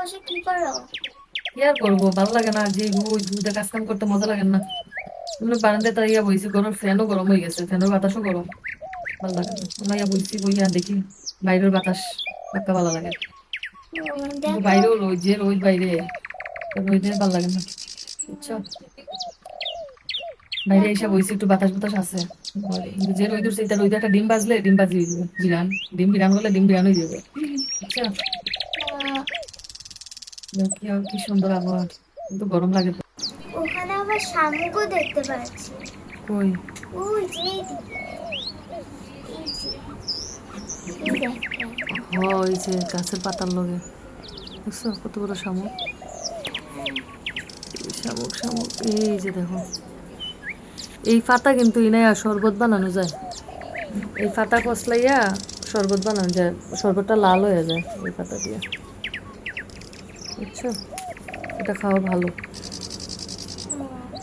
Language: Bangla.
বসে কি করো? কি আর করবো, ভালো লাগে না যে রোজ রোদে কাজ কাম করতে মজা লাগে না। তুমি বারান্দায় তাই ইয়া বইছি, গরম ফ্যানও গরম হয়ে গেছে, ফ্যানের বাতাসও গরম, ভালো লাগে না। আমরা ইয়া বইছি, বইয়া দেখি বাইরের বাতাস পাক্কা ভালো লাগে। কিন্তু দেখো। বাইরেও রোদ, যে রোদ বাইরে, রোদে ভালো লাগে না, বুঝছো। বাইরে এসে দেখো। বইছি, একটু বাতাস বাতাস আছে ঘরে। কিন্তু যে রোদ উঠছে, এটা রোদে একটা ডিম বাজলে ডিম বাজি হয়ে যাবে বিরান, ডিম বিরান করলে ডিম বিরান হয়ে যাবে, বুঝছো। কি কি সুন্দর আবহাওয়া, কিন্তু গরম লাগে তো। ওখানে আবার শামুকও দেখতে পাচ্ছি। কই? ওই যে এইদিকে, এই যে, এই দেখো একটা। ওই যে গাছের পাতার লগে, দেখছো কত বড় শামুক। শামুক শামুক, এই যে দেখো, এই পাতা কিন্তু ইনায়া শরবত বানানো যায়। এই পাতা কসলাইয়া শরবত বানানো যায়, শরবতটা লাল হয়ে যায় এই পাতা দিয়ে, বুঝছো। এটা খাওয়া ভালো।